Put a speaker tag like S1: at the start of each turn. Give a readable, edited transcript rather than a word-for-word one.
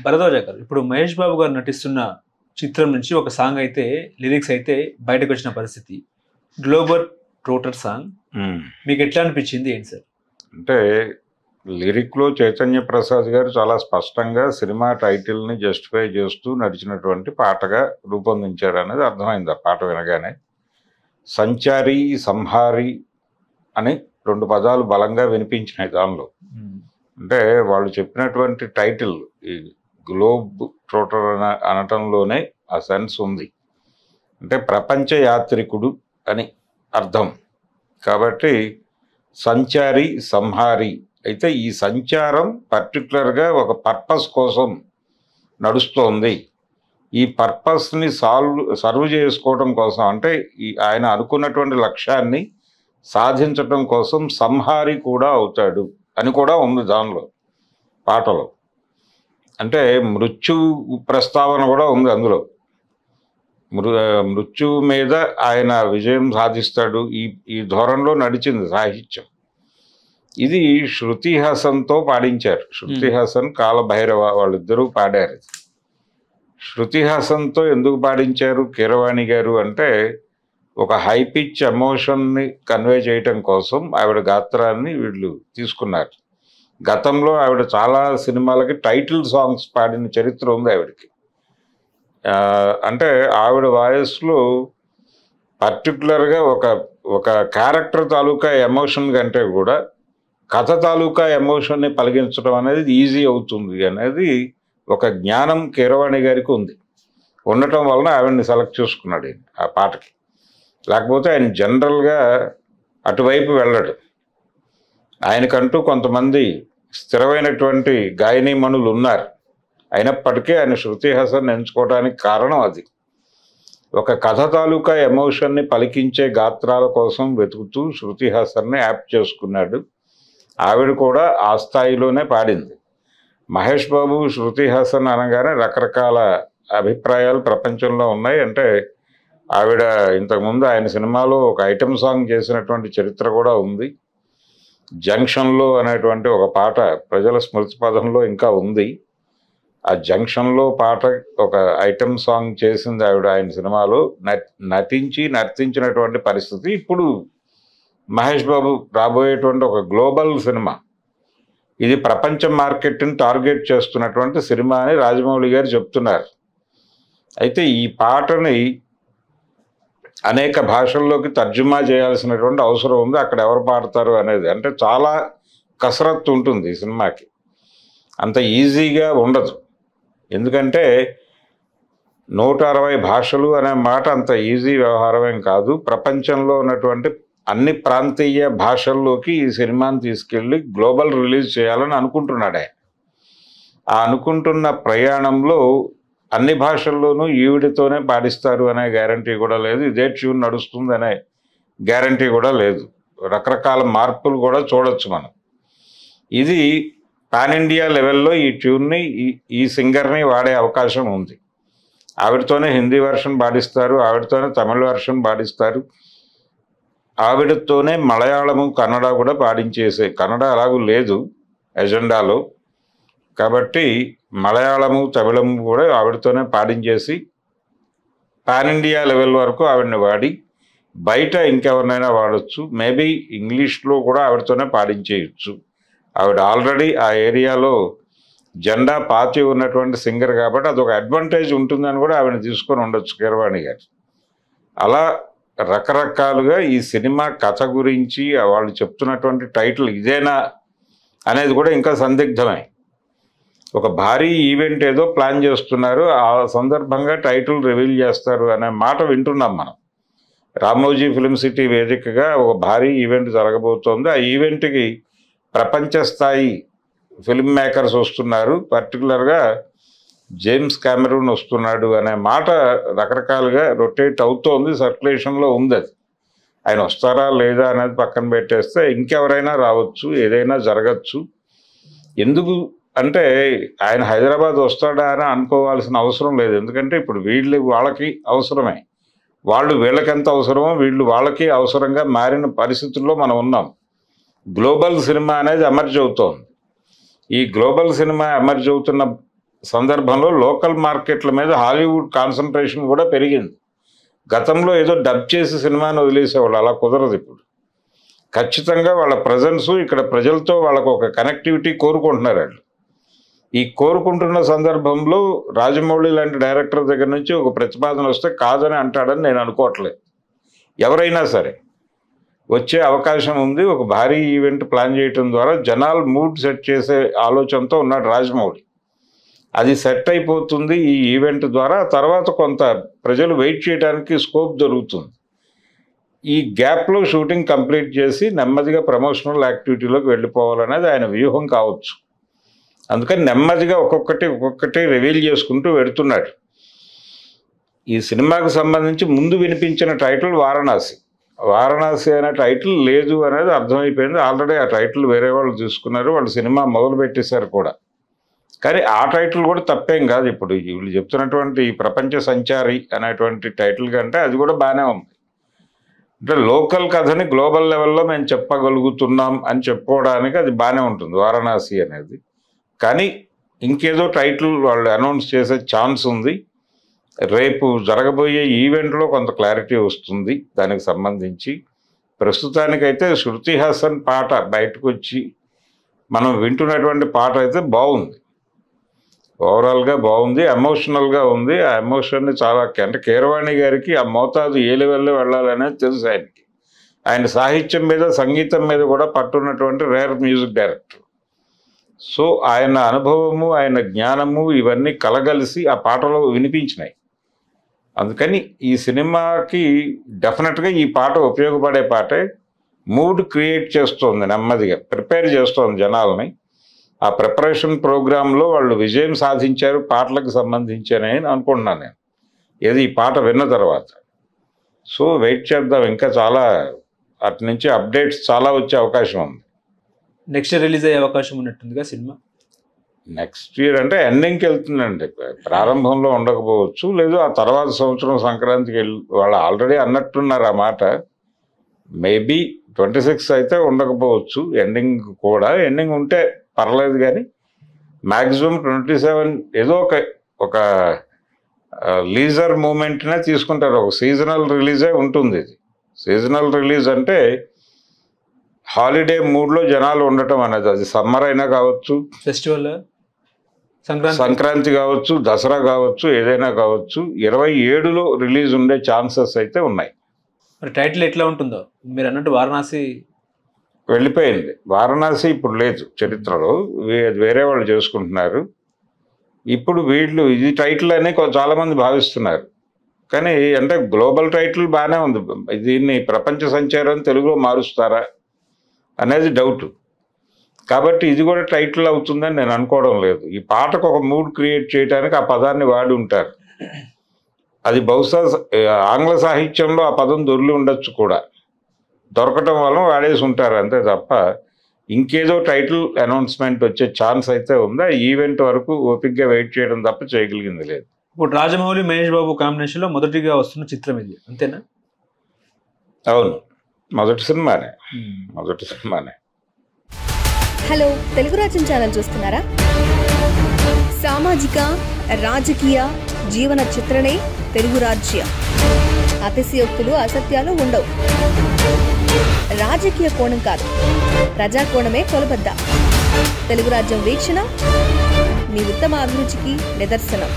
S1: భరద్వాజ గారు, ఇప్పుడు మహేష్ బాబు గారు నటిస్తున్న చిత్రం నుంచి ఒక సాంగ్ అయితే లిరిక్స్ అయితే బయటకు వచ్చిన పరిస్థితి. గ్లోబల్ ట్రోటర్ సాంగ్
S2: ఉమ్.
S1: మీకు ఎట్లా అనిపించింది ఏంటి సార్?
S2: అంటే లిరిక్లో చైతన్య ప్రసాద్ గారు చాలా స్పష్టంగా సినిమా టైటిల్ని జస్టిఫై చేస్తూ నడిచినటువంటి పాటగా రూపొందించారు అనేది అర్థమైంది ఆ పాట వినగానే. సంచారి సంహారి అని 2 పదాలు బలంగా వినిపించినాయి దానిలో. అంటే వాళ్ళు చెప్పినటువంటి టైటిల్ ఈ గ్లోబ్ ట్రోటర్ అనటంలోనే ఆ సెన్స్ ఉంది. అంటే ప్రపంచ యాత్రికుడు అని అర్థం. కాబట్టి సంచారి సంహారి అయితే ఈ సంచారం పర్టికులర్గా ఒక పర్పస్ కోసం నడుస్తోంది. ఈ పర్పస్ని సర్వ్ చేసుకోవడం కోసం, అంటే ఆయన అనుకున్నటువంటి లక్ష్యాన్ని సాధించటం కోసం సంహారి కూడా అవుతాడు అని కూడా ఉంది దానిలో పాటలో. అంటే మృత్యు ప్రస్తావన కూడా ఉంది అందులో. మృత్యువు మీద ఆయన విజయం సాధిస్తాడు. ఈ ధోరణిలో నడిచింది సాహిత్యం. ఇది శృతి హాసన్తో పాడించారు. శృతి హాసన్ కాలభైరవ వాళ్ళిద్దరూ పాడారు. శృతి హాసన్తో ఎందుకు పాడించారు కీరవాణి గారు అంటే, ఒక హై పిచ్ ఎమోషన్ని కన్వే చేయటం కోసం ఆవిడ గాత్రాన్ని వీళ్ళు తీసుకున్నారు. గతంలో ఆవిడ చాలా సినిమాలకి టైటిల్ సాంగ్స్ పాడిన చరిత్ర ఉంది ఆవిడకి. అంటే ఆవిడ వాయిస్లో పర్టికులర్గా ఒక క్యారెక్టర్ తాలూకా ఎమోషన్ కంటే కూడా కథ తాలూకా ఎమోషన్ని పలికించడం అనేది ఈజీ అవుతుంది అనేది ఒక జ్ఞానం కీరవాణి గారికి ఉంది. ఉండటం వలన ఆవిడని సెలెక్ట్ చేసుకున్నాడు ఆ పాటకి. లేకపోతే ఆయన జనరల్గా అటువైపు వెళ్ళడు. ఆయనకంటూ కొంతమంది స్థిరమైనటువంటి గాయనీమణులు ఉన్నారు. అయినప్పటికీ ఆయన శృతి హాసన్ ఎంచుకోవడానికి కారణం అది. ఒక కథ తాలూకా ఎమోషన్ని పలికించే గాత్రాల కోసం వెతుకుతూ శృతి హాసన్ని యాప్ చేసుకున్నాడు. ఆవిడ కూడా ఆ స్థాయిలోనే పాడింది. మహేష్ బాబు శృతి హాసన్ అనగానే రకరకాల అభిప్రాయాలు ప్రపంచంలో ఉన్నాయి. అంటే ఆవిడ ఇంతకుముందు ఆయన సినిమాలో ఒక ఐటెం సాంగ్ చేసినటువంటి చరిత్ర కూడా ఉంది. జంక్షన్లో అనేటువంటి ఒక పాట ప్రజల స్మృతి పదంలో ఇంకా ఉంది. ఆ జంక్షన్లో పాట ఒక ఐటెం సాంగ్ చేసింది ఆవిడ ఆయన సినిమాలో. నర్తించినటువంటి పరిస్థితి. ఇప్పుడు మహేష్ బాబు రాబోయేటువంటి ఒక గ్లోబల్ సినిమా, ఇది ప్రపంచ మార్కెట్ని టార్గెట్ చేస్తున్నటువంటి సినిమా అని రాజమౌళి గారు చెప్తున్నారు. అయితే ఈ పాటని అనేక భాషల్లోకి తర్జుమా చేయాల్సినటువంటి అవసరం ఉంది. అక్కడ ఎవరు పాడతారు అనేది, అంటే చాలా కసరత్తు ఉంటుంది ఈ సినిమాకి. అంత ఈజీగా ఉండదు. ఎందుకంటే 160 భాషలు అనే మాట అంత ఈజీ వ్యవహారమేం కాదు. ప్రపంచంలో ఉన్నటువంటి అన్ని ప్రాంతీయ భాషల్లోకి ఈ సినిమాని తీసుకెళ్ళి గ్లోబల్ రిలీజ్ చేయాలని అనుకుంటున్నాడు ఆయన. ఆ అనుకుంటున్న ప్రయాణంలో అన్ని భాషల్లోనూ ఈవిడితోనే పాడిస్తారు అనే గ్యారంటీ కూడా లేదు. ఇదే ట్యూన్ నడుస్తుంది అనే గ్యారంటీ కూడా లేదు. రకరకాల మార్పులు కూడా చూడొచ్చు మనం. ఇది పాన్ ఇండియా లెవెల్లో ఈ ట్యూన్ని ఈ సింగర్ని వాడే అవకాశం ఉంది. ఆవిడతోనే హిందీ వెర్షన్ పాడిస్తారు, ఆవిడతోనే తమిళ వెర్షన్ పాడిస్తారు, ఆవిడతోనే మలయాళము కన్నడ కూడా పాడించేసే. కన్నడ అలాగూ లేదు ఎజెండాలో, కాబట్టి మలయాళము తమిళము కూడా ఆవిడతోనే పాడించేసి పాన్ ఇండియా లెవెల్ వరకు ఆవిడని వాడి బయట ఇంకెవరినైనా వాడచ్చు. మేబీ ఇంగ్లీష్లో కూడా ఆవిడతోనే పాడించేయచ్చు. ఆవిడ ఆల్రెడీ ఆ ఏరియాలో జెండా పాతి ఉన్నటువంటి సింగర్ కాబట్టి అదొక అడ్వాంటేజ్ ఉంటుందని కూడా ఆవిడని తీసుకొని ఉండొచ్చు కీరవాణి గారు. అలా రకరకాలుగా ఈ సినిమా కథ గురించి వాళ్ళు చెప్తున్నటువంటి టైటిల్ ఇదేనా అనేది కూడా ఇంకా సందిగ్ధమే. ఒక భారీ ఈవెంట్ ఏదో ప్లాన్ చేస్తున్నారు, ఆ సందర్భంగా టైటిల్ రివీల్ చేస్తారు అనే మాట వింటున్నాం మనం. రామోజీ ఫిల్మ్ సిటీ వేదికగా ఒక భారీ ఈవెంట్ జరగబోతోంది. ఆ ఈవెంట్కి ప్రపంచ స్థాయి ఫిల్మ్ మేకర్స్ వస్తున్నారు, పర్టికులర్గా జేమ్స్ కెమెరూన్ వస్తున్నాడు అనే మాట రకరకాలుగా రొటేట్ అవుతోంది, సర్క్యులేషన్లో ఉంది. అది ఆయన వస్తారా లేదా అనేది పక్కన పెట్టేస్తే ఇంకెవరైనా రావచ్చు, ఏదైనా జరగచ్చు. ఎందుకు అంటే ఆయన హైదరాబాద్ వస్తాడా అని అనుకోవాల్సిన అవసరం లేదు. ఎందుకంటే ఇప్పుడు వాళ్ళకి అవసరమే, వాళ్ళు వీళ్ళకి ఎంత అవసరమో వీళ్ళు వాళ్ళకి అవసరంగా మారిన పరిస్థితుల్లో మనం ఉన్నాం. గ్లోబల్ సినిమా అనేది ఎమర్జ్ అవుతోంది. ఈ గ్లోబల్ సినిమా ఎమర్జ్ అవుతున్న సందర్భంలో లోకల్ మార్కెట్ల మీద హాలీవుడ్ కాన్సన్ట్రేషన్ కూడా పెరిగింది. గతంలో ఏదో డబ్ చేసి సినిమాని వదిలేసేవాళ్ళు, అలా కుదరదు ఇప్పుడు. ఖచ్చితంగా వాళ్ళ ప్రజెన్సు ఇక్కడ ప్రజలతో వాళ్ళకు ఒక కనెక్టివిటీ కోరుకుంటున్నారు వాళ్ళు. ఈ కోరుకుంటున్న సందర్భంలో రాజమౌళి లాంటి డైరెక్టర్ దగ్గర నుంచి ఒక ప్రతిపాదన వస్తే కాదని అంటాడని నేను అనుకోవట్లేదు. ఎవరైనా సరే వచ్చే అవకాశం ఉంది. ఒక భారీ ఈవెంట్ ప్లాన్ చేయడం ద్వారా జనాలు మూడ్ సెట్ చేసే ఆలోచనతో ఉన్నాడు రాజమౌళి. అది సెట్ అయిపోతుంది ఈ ఈవెంట్ ద్వారా. తర్వాత కొంత ప్రజలు వెయిట్ చేయడానికి స్కోప్ దొరుకుతుంది. ఈ గ్యాప్లో షూటింగ్ కంప్లీట్ చేసి నెమ్మదిగా ప్రమోషనల్ యాక్టివిటీలోకి వెళ్ళిపోవాలనేది ఆయన వ్యూహం కావచ్చు. అందుకని నెమ్మదిగా ఒక్కొక్కటి రివీల్ చేసుకుంటూ వెడుతున్నాడు. ఈ సినిమాకు సంబంధించి ముందు వినిపించిన టైటిల్ వారణాసి. వారణాసి అనే టైటిల్ లేదు అనేది అర్థమైపోయింది. ఆల్రెడీ ఆ టైటిల్ వేరే వాళ్ళు తీసుకున్నారు, వాళ్ళు సినిమా మొదలు పెట్టేశారు కూడా. కానీ ఆ టైటిల్ కూడా తప్పేం కాదు. ఇప్పుడు వీళ్ళు చెప్తున్నటువంటి ఈ ప్రపంచ సంచారి అనేటువంటి టైటిల్ కంటే అది కూడా బాగానే ఉంది. అంటే లోకల్ కథని గ్లోబల్ లెవెల్లో మేము చెప్పగలుగుతున్నాం అని చెప్పుకోవడానికి అది బాగానే ఉంటుంది వారణాసి అనేది. కానీ ఇంకేదో టైటిల్ వాళ్ళు అనౌన్స్ చేసే ఛాన్స్ ఉంది. రేపు జరగబోయే ఈవెంట్లో కొంత క్లారిటీ వస్తుంది దానికి సంబంధించి. ప్రస్తుతానికైతే శృతి హాసన్ పాట బయటకు వచ్చి మనం వింటున్నటువంటి పాట అయితే బాగుంది, ఓవరాల్గా బాగుంది, ఎమోషనల్గా ఉంది. ఆ ఎమోషన్ని చాలా అంటే కీరవాణి గారికి ఆ మోతాదు ఏ లెవెల్లో వెళ్ళాలనేది తెలుసు ఆయనకి. ఆయన సాహిత్యం మీద సంగీతం మీద కూడా పట్టున్నటువంటి రేర్ మ్యూజిక్ డైరెక్టర్. సో ఆయన అనుభవము ఆయన జ్ఞానము ఇవన్నీ కలగలిసి ఆ పాటలో వినిపించినాయి. అందుకని ఈ సినిమాకి డెఫినెట్గా ఈ పాట ఉపయోగపడే పాటే. మూడ్ క్రియేట్ చేస్తోంది, నెమ్మదిగా ప్రిపేర్ చేస్తోంది జనాలని. ఆ ప్రిపరేషన్ ప్రోగ్రాంలో వాళ్ళు విజయం సాధించారు పాటలకు సంబంధించని అనుకుంటున్నాను నేను, ఏది ఈ పాట విన్న తర్వాత. సో వెయిట్ చేద్దాం, ఇంకా చాలా అటు నుంచి అప్డేట్స్ చాలా వచ్చే అవకాశం ఉంది.
S1: నెక్స్ట్ రిలీజ్ అయ్యే అవకాశం ఉన్నట్టుందిగా సినిమా.
S2: నెక్స్ట్ ఇయర్ అంటే ఎండింగ్కి వెళ్తుందండి, ప్రారంభంలో ఉండకపోవచ్చు, లేదు ఆ తర్వాత సంవత్సరం సంక్రాంతికి వాళ్ళు ఆల్రెడీ అన్నట్టున్నారు ఆ మాట. మేబీ 26 అయితే ఉండకపోవచ్చు, ఎండింగ్ కూడా. ఎండింగ్ ఉంటే పర్లేదు, కానీ మ్యాక్సిమం 27 ఏదో ఒక లీజర్ మూమెంట్నే తీసుకుంటారు. ఒక సీజనల్ రిలీజే ఉంటుంది. ఇది సీజనల్ రిలీజ్ అంటే హాలిడే మూడ్లో జనాలు ఉండటం అనేది. అది సమ్మర్ అయినా కావచ్చు,
S1: ఫెస్టివల్
S2: సంక్రాంతి కావచ్చు, దసరా కావచ్చు, ఏదైనా కావచ్చు. 27లో రిలీజ్ ఉండే ఛాన్సెస్ అయితే ఉన్నాయి.
S1: మరి టైటిల్ ఎట్లా ఉంటుందో మీరు అన్నట్టు వారణాసి
S2: వెళ్ళిపోయింది. వారణాసి ఇప్పుడు లేదు చరిత్రలో, వేరే వాళ్ళు చేసుకుంటున్నారు. ఇప్పుడు వీళ్ళు ఇది టైటిల్ అని చాలామంది భావిస్తున్నారు. కానీ అంటే గ్లోబల్ టైటిల్ బాగానే ఉంది. దీన్ని ప్రపంచ సంచారం తెలుగులో మారుస్తారా అనేది డౌట్. కాబట్టి ఇది కూడా టైటిల్ అవుతుందని నేను అనుకోవడం లేదు. ఈ పాటకు ఒక మూడ్ క్రియేట్ చేయడానికి ఆ పదాన్ని వాడి ఉంటారు. అది బహుశా ఆంగ్ల సాహిత్యంలో ఆ పదం దొరికి ఉండొచ్చు కూడా, దొరకటం వల్ల వాడేసి ఉంటారు అంతే తప్ప ఇంకేదో టైటిల్ అనౌన్స్మెంట్ వచ్చే ఛాన్స్ అయితే ఉందా. ఈవెంట్ వరకు ఓపిక్గా వెయిట్ చేయడం తప్ప చేయగలిగింది లేదు.
S1: ఇప్పుడు రాజమౌళి మహేష్ బాబు కాంబినేషన్లో మొదటిగా వస్తున్న చిత్రం ఇది, అంతేనా?
S2: అవును, మొదటి సినిమానే.
S3: హలో, తెలుగు రాజ్యం ఛానల్ చూస్తున్నారా? సామాజిక రాజకీయ జీవన చిత్రణే తెలుగు రాజ్యం. అతిశయోక్తులు అసత్యాలు ఉండవు. రాజకీయ కోణం కాదు, ప్రజా కోణమే కొలబద్ద. తెలుగు రాజ్యం వీక్షణ మీ ఉత్తమ అభిరుచికి నిదర్శనం.